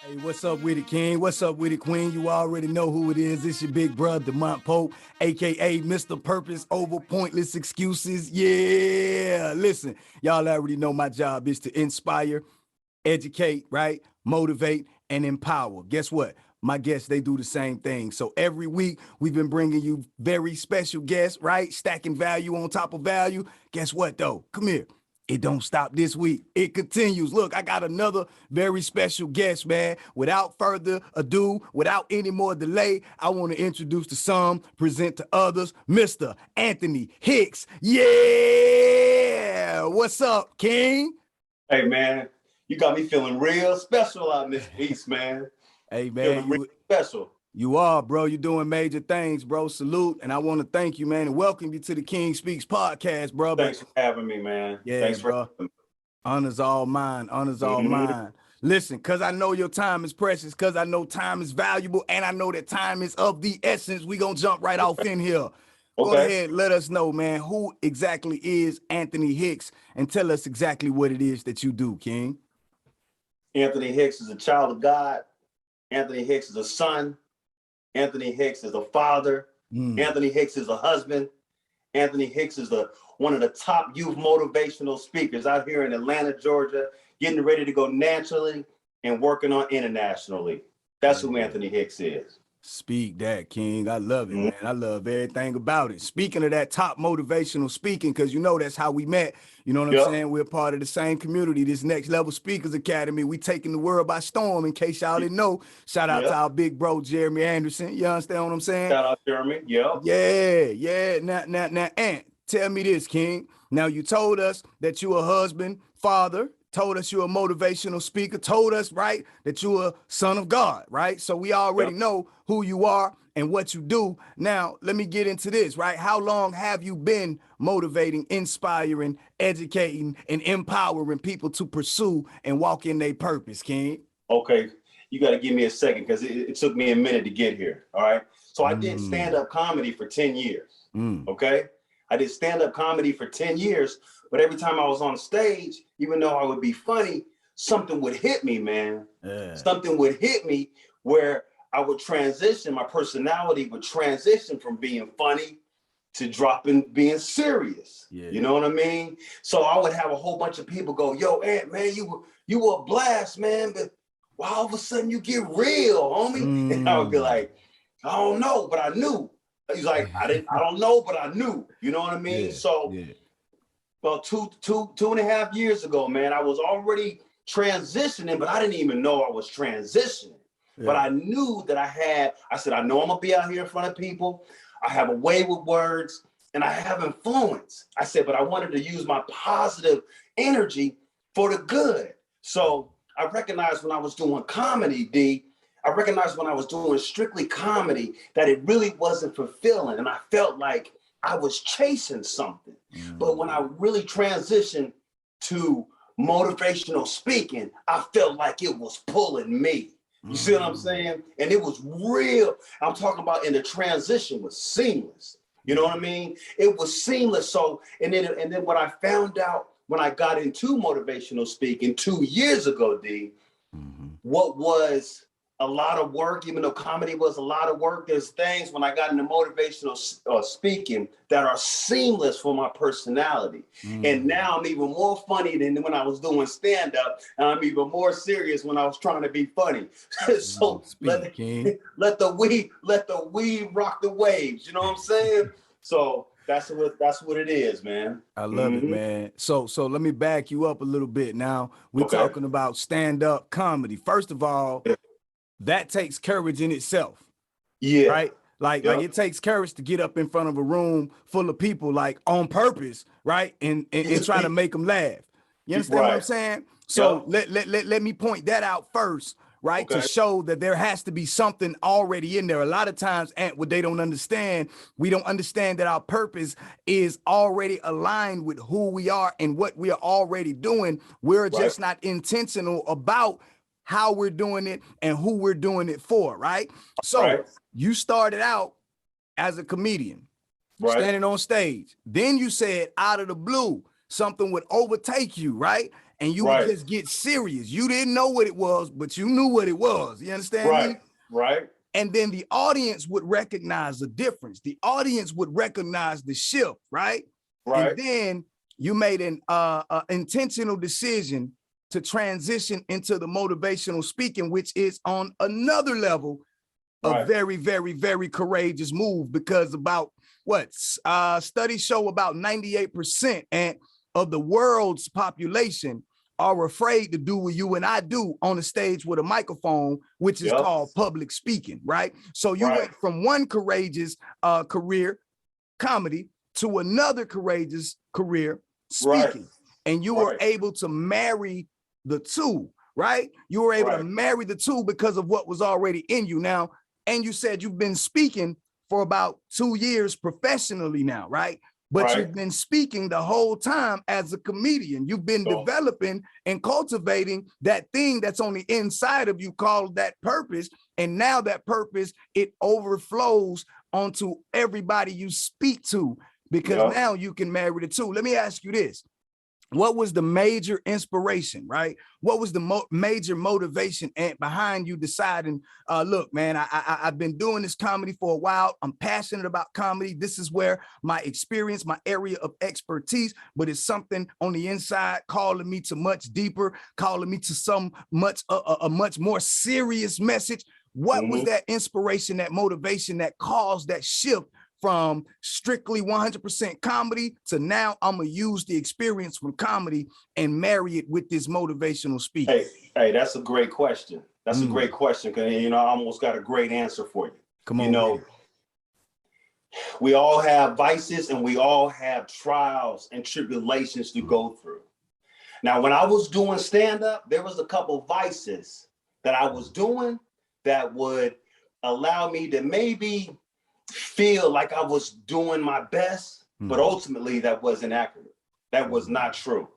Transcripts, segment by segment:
Hey, what's up with it, King? What's up with it, Queen? You already know who it is. It's your big brother, Demont Pope, a.k.a. Mr. Purpose Over Pointless Excuses. Yeah, listen, y'all already know my job is to inspire, educate, right? Motivate, and empower. Guess what? My guests, they do the same thing. So every week, we've been bringing you very special guests, right? Stacking value on top of value. Guess what, though? Come here. It don't stop this week. It continues. Look, I got another very special guest, man. Without further ado, without any more delay, I want to introduce to some, present to others, Mr. Anthony Hicks. Yeah! What's up, King? Hey, man, you got me feeling real special out in this piece, man. Hey, man, Feeling real special. you are, bro. You're doing major things, bro. Salute. And I want to thank you, man, and welcome you to the King Speaks podcast, brother. Thanks for having me, man. Yeah, Thanks bro. for Honors all mine. Honors all mine. Listen, because I know your time is precious, because I know time is valuable, and I know that time is of the essence. We going to jump right off in here. Go ahead, let us know, man, who exactly is Anthony Hicks, and tell us exactly what it is that you do, King. Anthony Hicks is a child of God. Anthony Hicks is a son. Anthony Hicks is a father. Anthony Hicks is a husband. Anthony Hicks is one of the top youth motivational speakers out here in Atlanta, Georgia, getting ready to go nationally and working on internationally. That's who Anthony Hicks is. Speak that, King. I love it, man. I love everything about it. Speaking of that top motivational speaking, because you know that's how we met. You know what I'm saying? We're part of the same community, this Next Level Speakers Academy. We taking the world by storm, in case y'all didn't know. Shout out to our big bro, Jeremy Anderson. You understand what I'm saying? Shout out, Jeremy. Yeah. Now, Ant, tell me this, King. Now, you told us that you a husband, father, told us you're a motivational speaker, told us, right, that you're a son of God, right? So we already know who you are and what you do. Now, let me get into this, right? How long have you been motivating, inspiring, educating, and empowering people to pursue and walk in their purpose, King? Okay, you got to give me a second because it took me a minute to get here, all right? So I did stand-up comedy for 10 years, okay? I did stand-up comedy for 10 years, but every time I was on stage, even though I would be funny, something would hit me, man. Something would hit me where I would transition, my personality would transition from being funny to dropping being serious. You know what I mean? So I would have a whole bunch of people go, yo, Ant, man, you were a blast, man, but why all of a sudden you get real, homie? And I would be like, I don't know, but I knew. He's like, I don't know, but I knew. You know what I mean? About two and a half years ago, man, I was already transitioning, but I didn't even know I was transitioning. But I knew that I said, I know I'm gonna be out here in front of people. I have a way with words and I have influence. I said, but I wanted to use my positive energy for the good. So I recognized when I was doing comedy, I recognized when I was doing strictly comedy that it really wasn't fulfilling. And I felt like I was chasing something. But when I really transitioned to motivational speaking, I felt like it was pulling me. You see what I'm saying? And it was real. I'm talking about, and the transition was seamless. You know what I mean? It was seamless. So, and then what I found out when I got into motivational speaking 2 years ago, what was a lot of work, even though comedy was a lot of work, there's things when I got into motivational speaking that are seamless for my personality. And now I'm even more funny than when I was doing stand-up, and I'm even more serious when I was trying to be funny. So let the weed rock the waves, you know what I'm saying? So that's what it is, man. I love it, man. So let me back you up a little bit. Now we're talking about stand-up comedy. First of all, that takes courage in itself. Right? Like it takes courage to get up in front of a room full of people, like on purpose, right? And try to make them laugh. You understand what I'm saying? So let me point that out first, right? To show that there has to be something already in there. A lot of times, what they don't understand, we don't understand that our purpose is already aligned with who we are and what we are already doing. We're just not intentional about how we're doing it and who we're doing it for, right? So you started out as a comedian, standing on stage. Then you said out of the blue, something would overtake you, right? and you would just get serious. You didn't know what it was, but you knew what it was. You understand me? Right. And then the audience would recognize the difference. The audience would recognize the shift, right? And then you made an intentional decision to transition into the motivational speaking, which is on another level of very, very, very courageous move, because about studies show about 98% of the world's population are afraid to do what you and I do on the stage with a microphone, which is called public speaking, right? So you went from one courageous career, comedy, to another courageous career, speaking. And you were able to marry the two, right? You were able to marry the two because of what was already in you now. And you said you've been speaking for about 2 years professionally now, right? But you've been speaking the whole time as a comedian. You've been developing and cultivating that thing that's on the inside of you called that purpose. And now that purpose, it overflows onto everybody you speak to, because now you can marry the two. Let me ask you this. What was the major inspiration, right? What was the major motivation behind you deciding, look, man, I've been doing this comedy for a while. I'm passionate about comedy. This is where my experience, my area of expertise, but it's something on the inside calling me to much deeper, calling me to a much more serious message. What was that inspiration, that motivation that caused that shift from strictly 100% comedy to now I'm gonna use the experience from comedy and marry it with this motivational speaking? Hey, that's a great question. That's a great question, because I almost got a great answer for you. Come on, we all have vices and we all have trials and tribulations to go through. Now, when I was doing stand-up, there was a couple vices that I was doing that would allow me to maybe feel like I was doing my best, but ultimately that wasn't accurate. That was not true.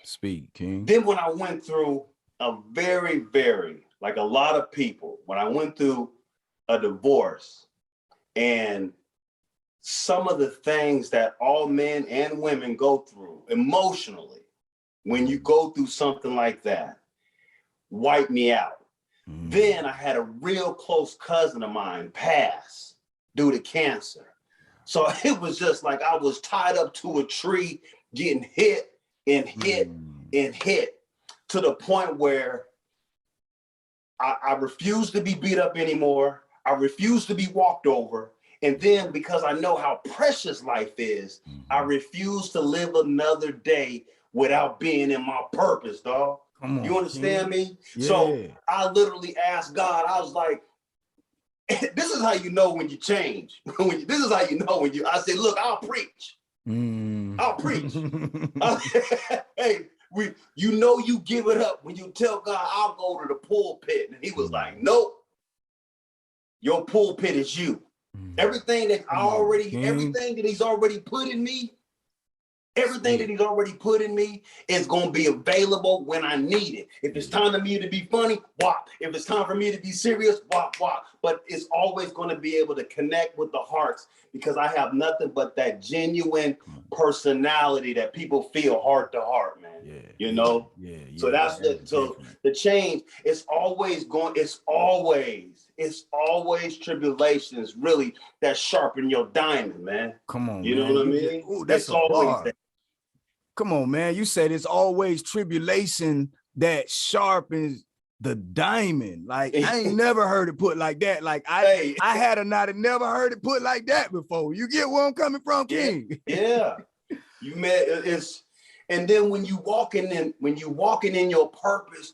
Speak, King. Then when I went through a very, very, like a lot of people, when I went through a divorce, and some of the things that all men and women go through emotionally, when you go through something like that, wiped me out. Then I had a real close cousin of mine pass due to cancer. So it was just like I was tied up to a tree, getting hit and hit and hit, to the point where I refused to be beat up anymore. I refused to be walked over. And then, because I know how precious life is, I refuse to live another day without being in my purpose, dog. You understand me? Yeah. So I literally asked God, I was like, this is how you know when you change. This is how you know when I said, look, I'll preach. I'll preach. Hey, you give it up when you tell God, I'll go to the pulpit. And he was like, nope, your pulpit is you. Everything that everything that he's already put in me, everything that he's already put in me is going to be available when I need it. If it's time for me to be funny, wop. If it's time for me to be serious, wop, wop. But it's always going to be able to connect with the hearts, because I have nothing but that genuine personality that people feel heart to heart, man. So that's the change. It's always tribulations, really, that sharpen your diamond, man. Come on, you know what I mean? Ooh, that's always that. Come on, man. You said it's always tribulation that sharpens the diamond. Like, I ain't never heard it put like that. Like, I had never heard it put like that before. You get where I'm coming from, King? Yeah. You met and then when you walking in your purpose,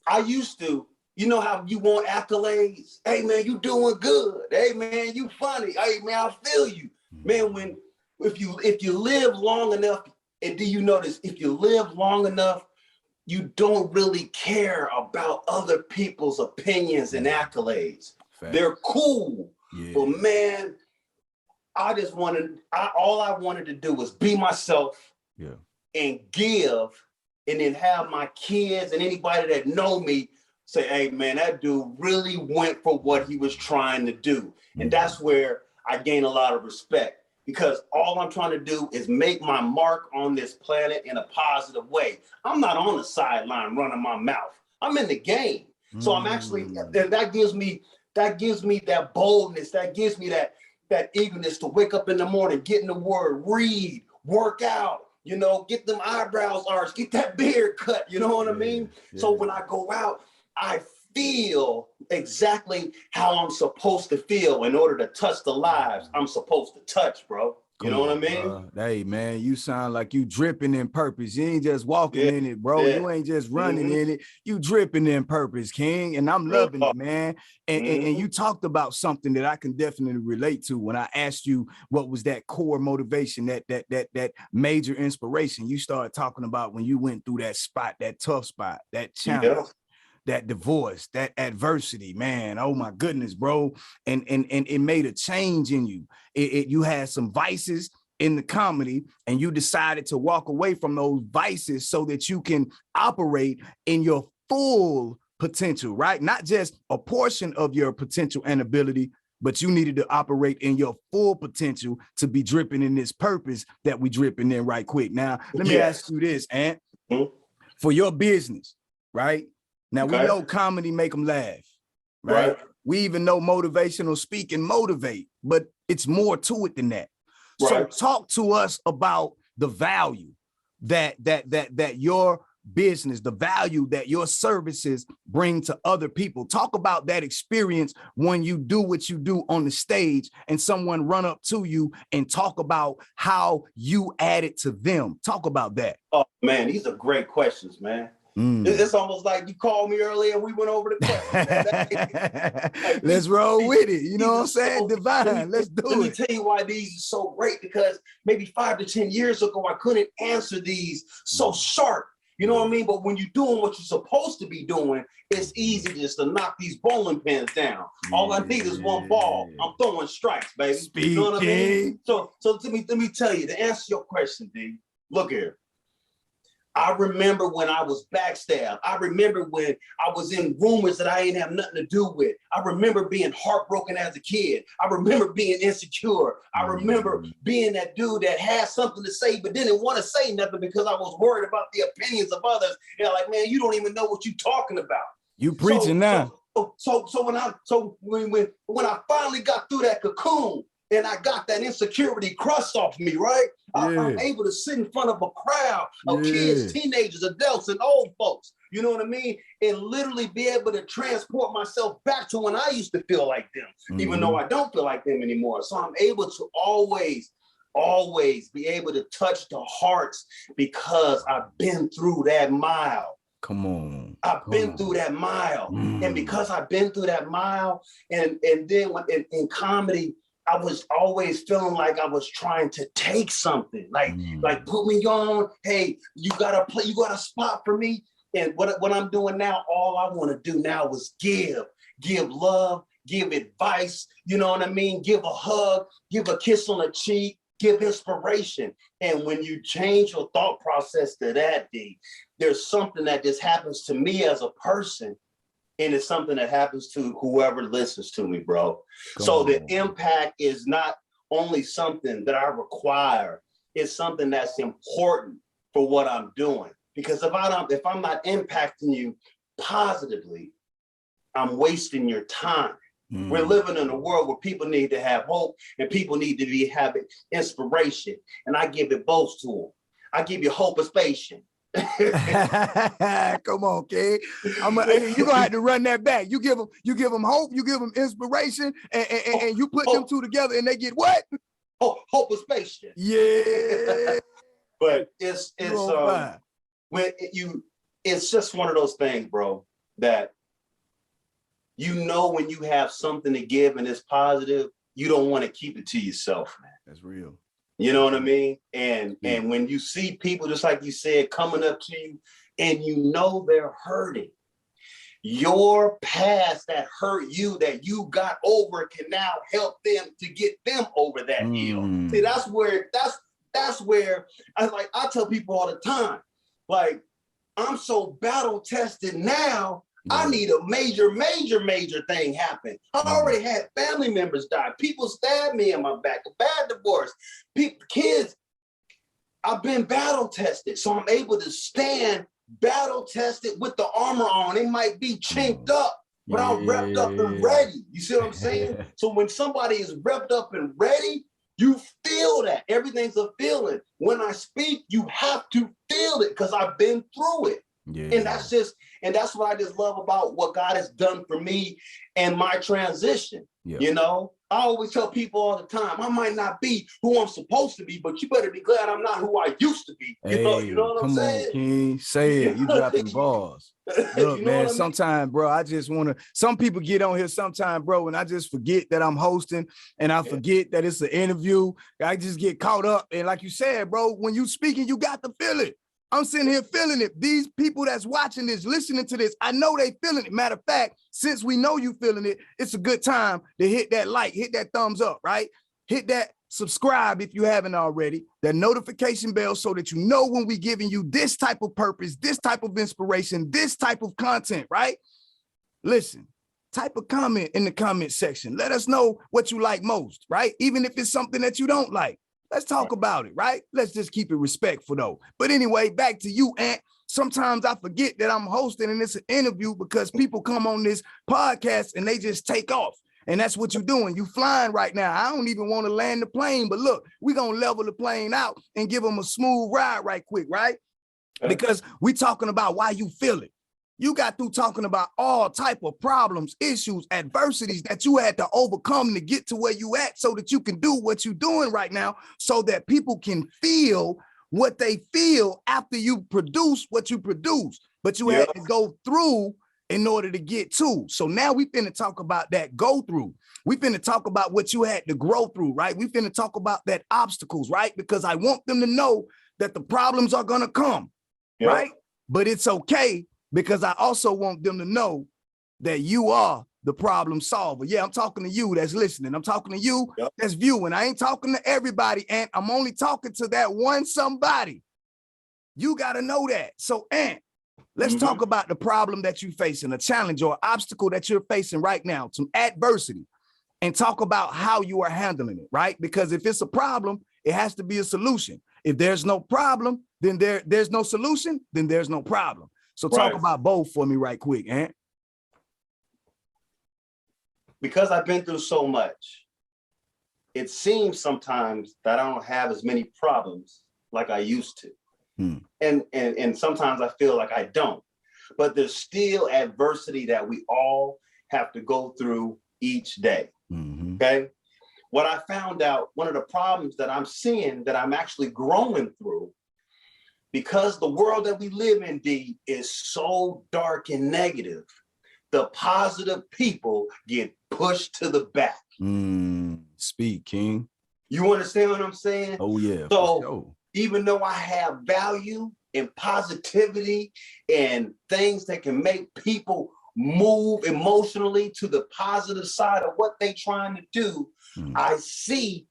I used to, you know how you want accolades? Hey man, you doing good. Hey man, you funny. Hey man, I feel you. Man, if you live long enough, and do you notice, if you live long enough, you don't really care about other people's opinions and accolades. Fact. They're cool. But man, all I wanted to do was be myself and give, and then have my kids and anybody that know me say, hey man, that dude really went for what he was trying to do. And that's where I gain a lot of respect. because all I'm trying to do is make my mark on this planet in a positive way. I'm not on the sideline running my mouth. I'm in the game. So I'm actually, and that gives me that boldness, that gives me that eagerness to wake up in the morning, get in the word, read, work out, you know, get them eyebrows arched, get that beard cut, you know what I mean? Yeah. So when I go out, I feel exactly how I'm supposed to feel in order to touch the lives I'm supposed to touch, bro. You know what I mean? Hey, man, you sound like you dripping in purpose. You ain't just walking in it, bro. You ain't just running in it. You dripping in purpose, King. And I'm loving it, man. And you talked about something that I can definitely relate to when I asked you what was that core motivation, that major inspiration. You started talking about when you went through that spot, that tough spot, that challenge. That divorce, that adversity, man. Oh my goodness, bro. And it made a change in you. You had some vices in the comedy and you decided to walk away from those vices so that you can operate in your full potential, right? Not just a portion of your potential and ability, but you needed to operate in your full potential to be dripping in this purpose that we dripping in right quick. Now, let me ask you this, Ant. For your business, right? Now, we know comedy make them laugh, right? We even know motivational speaking motivate, but it's more to it than that. So talk to us about the value that your business, the value that your services bring to other people. Talk about that experience when you do what you do on the stage and someone run up to you and talk about how you added to them. Talk about that. Oh, man, these are great questions, man. It's almost like you called me earlier and we went over the question. Let's roll with it. You know what I'm saying? Divine. Let's do it. Let me tell you why these are so great, because maybe 5 to 10 years ago, I couldn't answer these so sharp. You know what I mean? But when you're doing what you're supposed to be doing, it's easy just to knock these bowling pins down. All I need is one ball. I'm throwing strikes, baby. You know what I mean? So let me tell you, to answer your question, D, look here. I remember when I was backstabbed. I remember when I was in rumors that I ain't have nothing to do with. I remember being heartbroken as a kid. I remember being insecure. I remember being that dude that had something to say but didn't want to say nothing because I was worried about the opinions of others. And like, man, you don't even know what you're talking about. You preaching now. So when I finally got through that cocoon, and I got that insecurity crust off me, right? I'm able to sit in front of a crowd of kids, teenagers, adults, and old folks, you know what I mean? And literally be able to transport myself back to when I used to feel like them, even though I don't feel like them anymore. So I'm able to always be able to touch the hearts because I've been through that mile. Come on. I've been through that mile. And because I've been through that mile, and then when in comedy, I was always feeling like I was trying to take something, like put me on. Hey, you got a spot for me. And what I'm doing now, all I want to do now is give love, give advice. You know what I mean? Give a hug, give a kiss on the cheek, give inspiration. And when you change your thought process to that, D, there's something that just happens to me as a person. And it's something that happens to whoever listens to me, bro. So the impact is not only something that I require, it's something that's important for what I'm doing. Because if I'm not impacting you positively, I'm wasting your time. We're living in a world where people need to have hope and people need to be having inspiration. And I give it both to them. I give you hope and space. Come on, kid. You're gonna have to run that back. You give them hope, you give them inspiration, and you put them two together and they get what? Hope and space. Yeah. But it's just one of those things, bro, that you know when you have something to give and it's positive, you don't want to keep it to yourself, man. That's real. You know what I mean? And when you see people, just like you said, coming up to you and you know they're hurting, your past that hurt you, that you got over, can now help them to get them over that hill. See, that's where I tell people all the time, like, I'm so battle tested now, I need a major thing happen. I already had family members die. People stabbed me in my back, a bad divorce. Kids, I've been battle tested. So I'm able to stand battle tested with the armor on. It might be chinked up, but I'm repped up and ready. You see what I'm saying? So when somebody is repped up and ready, you feel that. Everything's a feeling. When I speak, you have to feel it because I've been through it. And that's what I just love about what God has done for me and my transition. You know, I always tell people all the time, I might not be who I'm supposed to be, but you better be glad I'm not who I used to be. You know what I'm saying? Come on, King, say it. You dropping balls. Look, man, sometimes, bro, I just want to, some people get on here sometime, bro, and I just forget that I'm hosting and I forget that it's an interview. I just get caught up. And like you said, bro, when you speaking, you got to feel it. I'm sitting here feeling it. These people that's watching this, listening to this, I know they feeling it. Matter of fact, since we know you feeling it, it's a good time to hit that like, hit that thumbs up, right? Hit that subscribe if you haven't already, that notification bell so that you know when we giving you this type of purpose, this type of inspiration, this type of content, right? Listen, type a comment in the comment section. Let us know what you like most, right? Even if it's something that you don't like. Let's talk about it, right? Let's just keep it respectful, though. But anyway, back to you, Ant. Sometimes I forget that I'm hosting and it's an interview because people come on this podcast and they just take off. And that's what you're doing. You flying right now. I don't even want to land the plane, but look, we're going to level the plane out and give them a smooth ride right quick, right? Because we're talking about why you feel it. You got through talking about all type of problems, issues, adversities that you had to overcome to get to where you at so that you can do what you're doing right now so that people can feel what they feel after you produce what you produce. But you had to go through in order to get to. So now we finna talk about that go through. We finna talk about what you had to grow through, right? We finna talk about that obstacles, right? Because I want them to know that the problems are gonna come, right? But it's okay. Because I also want them to know that you are the problem solver. Yeah, I'm talking to you that's listening. I'm talking to you that's viewing. I ain't talking to everybody, Ant. I'm only talking to that one somebody. You got to know that. So, Ant, let's talk about the problem that you're facing, a challenge or obstacle that you're facing right now, some adversity, and talk about how you are handling it, right? Because if it's a problem, it has to be a solution. If there's no problem, then there's no solution, then there's no problem. So talk about both for me right quick, Ant. Because I've been through so much, it seems sometimes that I don't have as many problems like I used to. And sometimes I feel like I don't. But there's still adversity that we all have to go through each day, okay? What I found out, one of the problems that I'm seeing that I'm actually growing through, because the world that we live in, D, is so dark and negative, the positive people get pushed to the back. Speak, King. You understand what I'm saying? Oh, yeah. So even though I have value and positivity and things that can make people move emotionally to the positive side of what they're trying to do, I see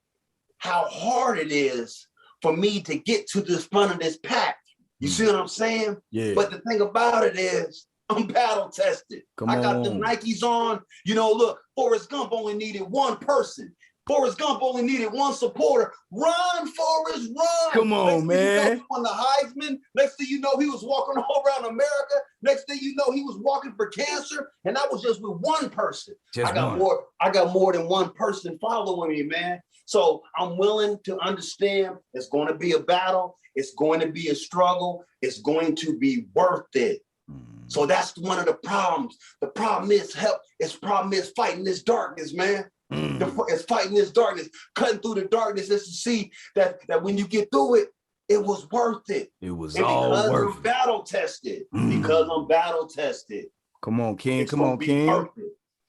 how hard it is for me to get to the front of this pack. You see what I'm saying? Yeah. But the thing about it is, I'm battle tested. I got the Nikes on. You know, look, Forrest Gump only needed one person. Forrest Gump only needed one supporter. Run, Forrest, run. Come on, man. He won the Heisman. Next thing you know, he was walking all around America. Next thing you know, he was walking for cancer. And that was just with one person. I got more than one person following me, man. So I'm willing to understand it's going to be a battle. It's going to be a struggle. It's going to be worth it. So that's one of the problems. The problem is fighting this darkness, man. It's fighting this darkness, cutting through the darkness just to see that when you get through it, it was worth it. It was all worth it. Because I'm battle tested. Because I'm battle tested. Come on, King. Come on, King.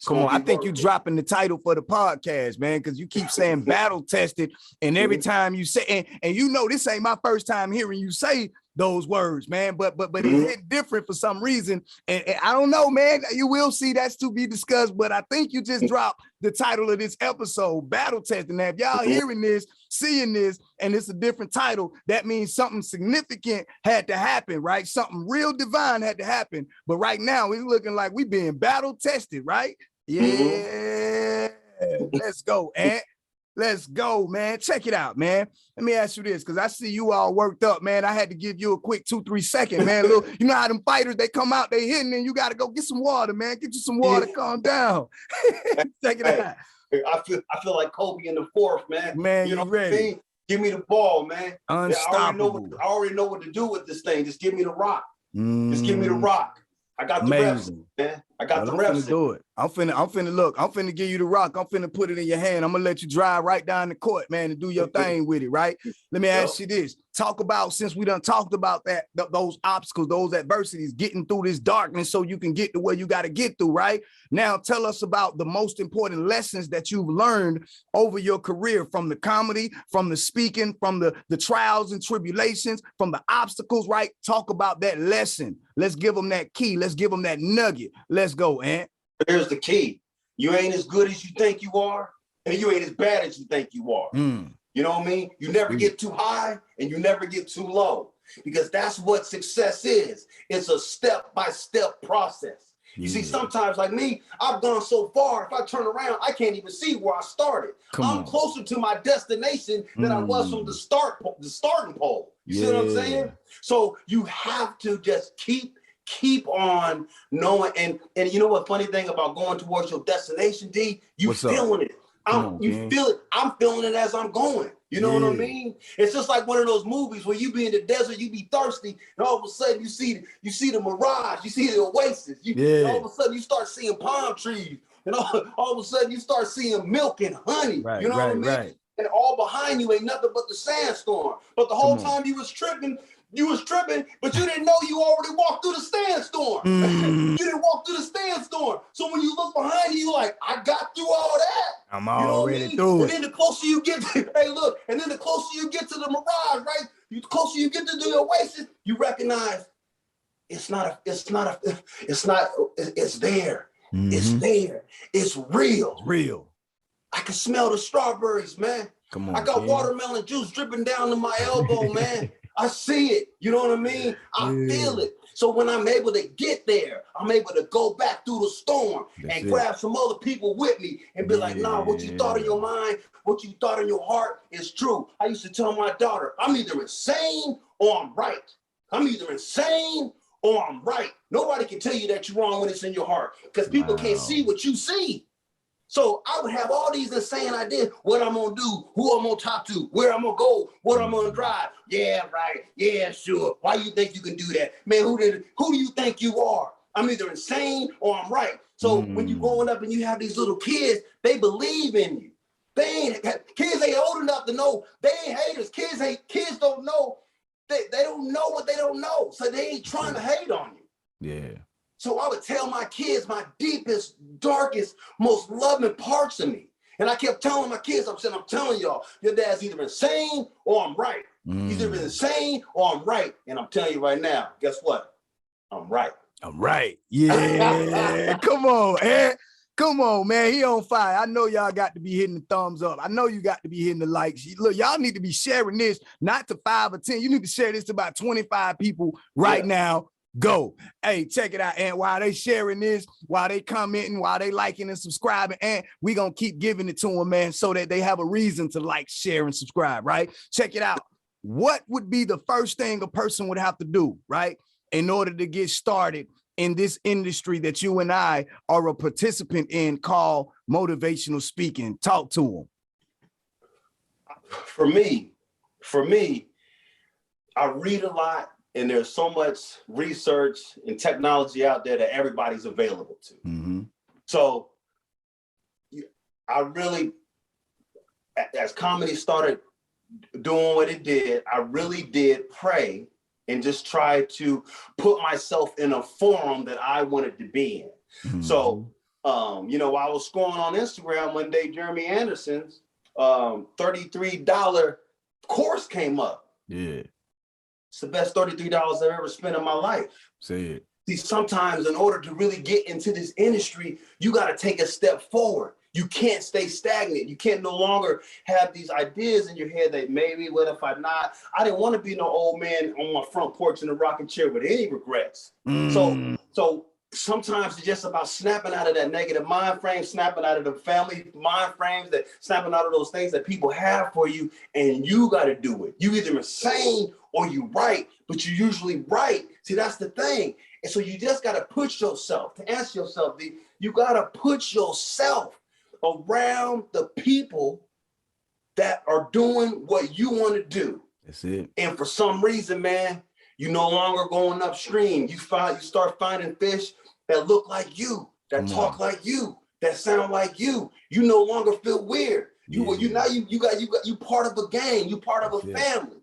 Come on, I think you dropping the title for the podcast, man, because you keep saying battle tested, and every time you say, and you know this ain't my first time hearing you say those words, man. But it's hit different for some reason. And I don't know, man. You will see, that's to be discussed. But I think you just dropped the title of this episode, Battle Testing. Now, if y'all hearing this, seeing this, and it's a different title, that means something significant had to happen, right? Something real divine had to happen. But right now, it's looking like we being battle tested, right? Yeah. Let's go, Ant. Let's go, man. Check it out, man. Let me ask you this, because I see you all worked up, man. I had to give you a quick 2-3 second, man. Little, you know how them fighters, they come out, they hitting, and you got to go get some water, man. Get you some water, calm down. Check it out. I feel like Kobe in the fourth, man. Man, you know ready. What I mean? Give me the ball, man. Unstoppable. I already know what to do with this thing. Just give me the rock. Just give me the rock. I got the reps, man. I got the reps. I'm finna do it. I'm finna give you the rock. I'm finna put it in your hand. I'm gonna let you drive right down the court, man, and do your thing with it, right? Let me ask you this. Talk about, since we done talked about that, those obstacles, those adversities, getting through this darkness so you can get to where you got to get through, right? Now tell us about the most important lessons that you've learned over your career, from the comedy, from the speaking, from the trials and tribulations, from the obstacles, right? Talk about that lesson. Let's give them that key. Let's give them that nugget. Let's go, Ant. Here's the key. You ain't as good as you think you are, and you ain't as bad as you think you are. You know what I mean? You never get too high and you never get too low, because that's what success is. It's a step-by-step process. You see, sometimes like me, I've gone so far, if I turn around, I can't even see where I started. I'm closer to my destination than I was from the starting pole. You see what I'm saying? So you have to just keep on knowing. And you know what funny thing about going towards your destination, D? You feeling it. You feel it. I'm feeling it as I'm going. You know what I mean? It's just like one of those movies where you be in the desert, you be thirsty, and all of a sudden you see the mirage, you see the oasis. And all of a sudden you start seeing palm trees, and all of a sudden you start seeing milk and honey. You know what I mean? Right. And all behind you ain't nothing but the sandstorm. But the whole time you was tripping, but you didn't know you already walked through the sandstorm. You didn't walk through the sandstorm. So when you look behind you, you're like, I got through all that. I'm already through it. And then the closer you get to, and then the closer you get to the mirage, right? The closer you get to the oasis, you recognize it's there. It's there. It's real. It's real. I can smell the strawberries, man. Come on, I got watermelon juice dripping down to my elbow, man. I see it. You know what I mean? I feel it. So when I'm able to get there, I'm able to go back through the storm and grab some other people with me and be like, nah, what you thought in your mind, what you thought in your heart is true. I used to tell my daughter, I'm either insane or I'm right. I'm either insane or I'm right. Nobody can tell you that you're wrong when it's in your heart, because people can't see what you see. So I would have all these insane ideas, what I'm gonna do, who I'm gonna talk to, where I'm gonna go, what I'm gonna drive. Yeah, right, yeah, sure. Why you think you can do that? Man, who do you think you are? I'm either insane or I'm right. So when you're growing up and you have these little kids, they believe in you. Kids ain't old enough to know. They ain't haters. Kids don't know. They don't know what they don't know. So they ain't trying to hate on you. Yeah. So I would tell my kids my deepest, darkest, most loving parts of me. And I kept telling my kids, I'm telling y'all, your dad's either insane or I'm right. He's either insane or I'm right. And I'm telling you right now, guess what? I'm right. I'm right. Yeah. Come on, Ed. Come on, man. He on fire. I know y'all got to be hitting the thumbs up. I know you got to be hitting the likes. Look, y'all need to be sharing this, not to 5 or 10. You need to share this to about 25 people right now. Go. Hey, check it out. And while they sharing this, while they commenting, while they liking and subscribing, and we gonna keep giving it to them, man, so that they have a reason to like, share, and subscribe, right? Check it out. What would be the first thing a person would have to do, right, in order to get started in this industry that you and I are a participant in, called motivational speaking? Talk to them. For me, I read a lot. And there's so much research and technology out there that everybody's available to. So I really, as comedy started doing what it did, I really did pray and just try to put myself in a forum that I wanted to be in. So, you know, I was scrolling on Instagram one day, Jeremy Anderson's $33 course came up. Yeah. It's the best $33 I've ever spent in my life. Say it. See, sometimes in order to really get into this industry, you got to take a step forward. You can't stay stagnant. You can't no longer have these ideas in your head that maybe, what if I not? I didn't want to be no old man on my front porch in a rocking chair with any regrets. So sometimes it's just about snapping out of that negative mind frame, snapping out of the family mind frames, that snapping out of those things that people have for you, and you got to do it. You either insane or you right, but you usually right. See, that's the thing. And so you just got to put yourself, to answer yourself, you got to put yourself around the people that are doing what you want to do. That's it. And for some reason, man, you no longer going upstream. You start finding fish that look like you, that talk like you, that sound like you. You no longer feel weird. You part of a gang. You part of a family.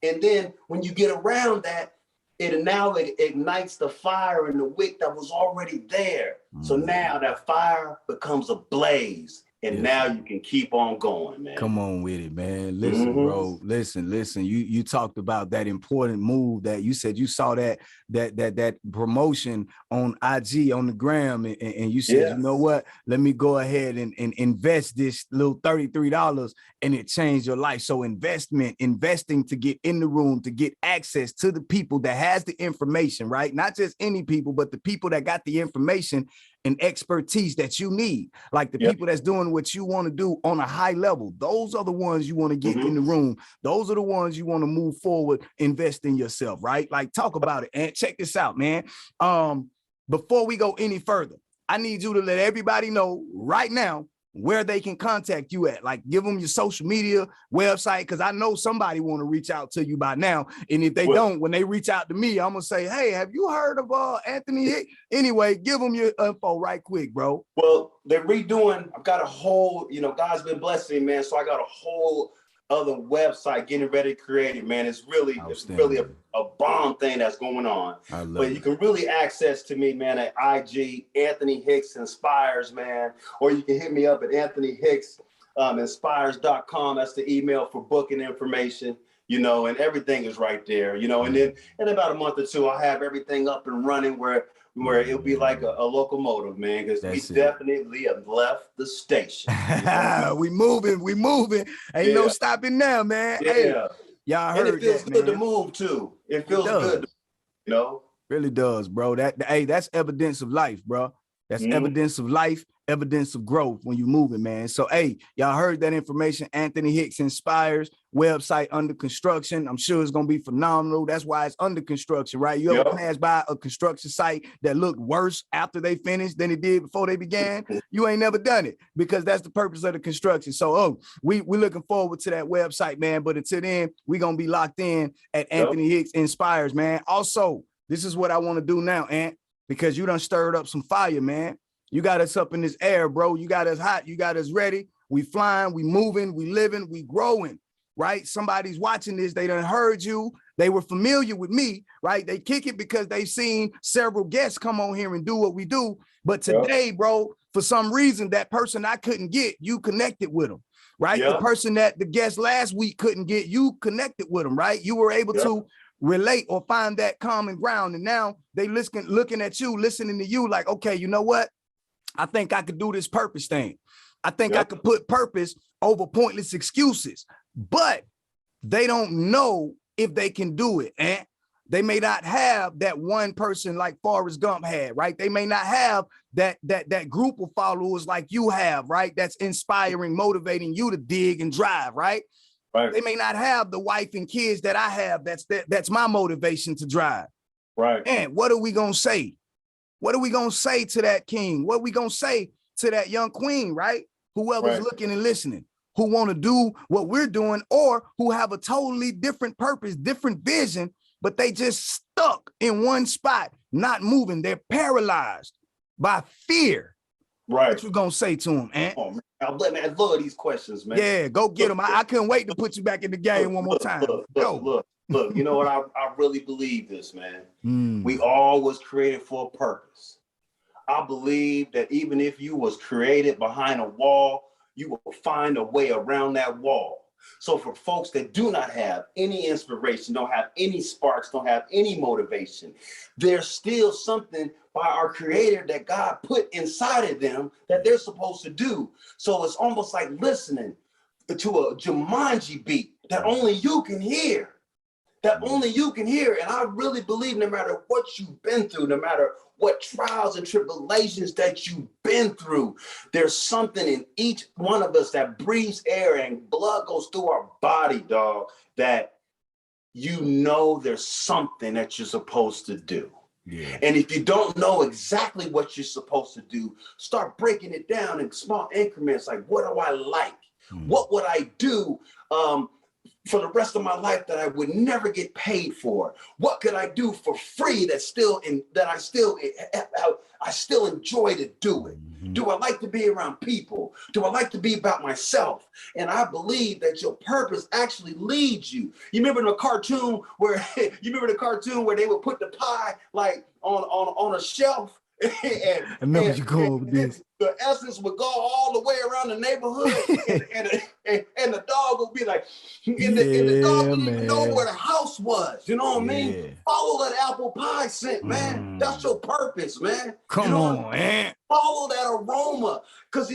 And then when you get around that, it now ignites the fire and the wick that was already there. So now that fire becomes a blaze. And now you can keep on going, man. Come on with it, man. Listen, bro. Listen. You talked about that important move that you said you saw that promotion on IG on the gram, and you said, you know what? Let me go ahead and invest this little $33, and it changed your life. So investing to get in the room, to get access to the people that has the information, right? Not just any people, but the people that got the information and expertise that you need, like the people that's doing what you want to do on a high level. Those are the ones you want to get in the room. Those are the ones you want to move forward, invest in yourself, right? Like, talk about it. And check this out, man. Before we go any further, I need you to let everybody know right now where they can contact you at. Like, give them your social media website, because I know somebody want to reach out to you by now. And if they don't, when they reach out to me, I'm gonna say, hey, have you heard of Anthony Hicks? Anyway, give them your info right quick, bro. Well, they're redoing. I've got a whole, God's been blessing me, man. So I got a whole other website getting ready to create it, man. It's really a bomb thing that's going on. But you can really access to me, man, at IG, Anthony Hicks Inspires, man. Or you can hit me up at Anthony Hicks inspires.com. That's the email for booking information, and everything is right there, and then in about a month or two, I'll have everything up and running where it'll be like a locomotive, man, because we definitely have left the station. We moving. Ain't no stopping now, man. Hey, y'all heard and it feels good to move too. It feels good, Really does, bro. That's evidence of life, bro. That's evidence of life, evidence of growth when you moving, man. So, hey, y'all heard that information. Anthony Hicks Inspires, website under construction. I'm sure it's going to be phenomenal. That's why it's under construction, right? You ever pass by a construction site that looked worse after they finished than it did before they began? You ain't never done it, because that's the purpose of the construction. So, we're looking forward to that website, man. But until then, we're going to be locked in at Anthony Hicks Inspires, man. Also, this is what I want to do now, Ant, because you done stirred up some fire, man. You got us up in this air, bro. You got us hot. You got us ready. We flying, we moving, we living, we growing, right? Somebody's watching this. They done heard you. They were familiar with me, right? They kick it because they've seen several guests come on here and do what we do. But today, bro, for some reason, that person I couldn't get, you connected with them, right? The person that the guest last week couldn't get, you connected with them, right? You were able to relate or find that common ground. And now they looking at you, listening to you like, okay, you know what? I think I could do this purpose thing. I think I could put purpose over pointless excuses, but they don't know if they can do it. And they may not have that one person like Forrest Gump had, right? They may not have that group of followers like you have, right? That's inspiring, motivating you to dig and drive, right? They may not have the wife and kids that I have. That's my motivation to drive. Right. And what are we going to say? What are we going to say to that king? What are we going to say to that young queen, right? Whoever's looking and listening, who want to do what we're doing, or who have a totally different purpose, different vision, but they just stuck in one spot, not moving. They're paralyzed by fear. Right. What you going to say to them, Ant? Oh, man. I love these questions, man. Yeah, go get them. I couldn't wait to put you back in the game one more time. Look, you know what? I really believe this, man. We all was created for a purpose. I believe that even if you was created behind a wall, you will find a way around that wall. So for folks that do not have any inspiration, don't have any sparks, don't have any motivation, there's still something by our creator that God put inside of them that they're supposed to do. So it's almost like listening to a Jumanji beat that only you can hear. That only you can hear. And I really believe no matter what you've been through, no matter what trials and tribulations that you've been through, there's something in each one of us that breathes air and blood goes through our body, dog, that you know there's something that you're supposed to do. Yeah. And if you don't know exactly what you're supposed to do, start breaking it down in small increments. Like, what do I like? What would I do for the rest of my life that I would never get paid for? What could I do for free I still enjoy to do it? Do I like to be around people? Do I like to be about myself? And I believe that your purpose actually leads you. You remember the cartoon where they would put the pie like on a shelf? I know what you're going with this. The essence would go all the way around the neighborhood, and the dog would be like, and the dog wouldn't even know where the house was. You know what I mean? Follow that apple pie scent, man. That's your purpose, man. Come on, man. Follow that aroma, because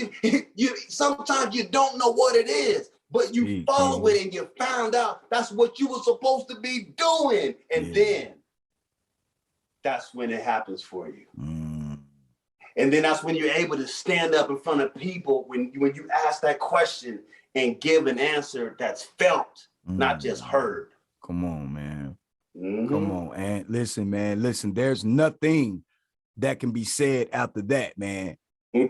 sometimes you don't know what it is, but you follow it and you found out that's what you were supposed to be doing, and then that's when it happens for you. And then that's when you're able to stand up in front of people when you ask that question and give an answer that's felt, not just heard. Come on, man. Come on. And listen, man, there's nothing that can be said after that, man.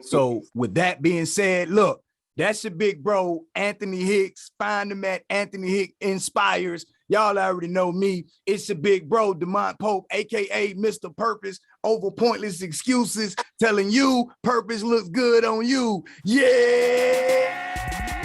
So with that being said, look, that's your big bro, Anthony Hicks. Find him at Anthony Hicks Inspires. Y'all already know me. It's your big bro, Demont Pope, aka Mr. Purpose, over pointless excuses, telling you purpose looks good on you. Yeah.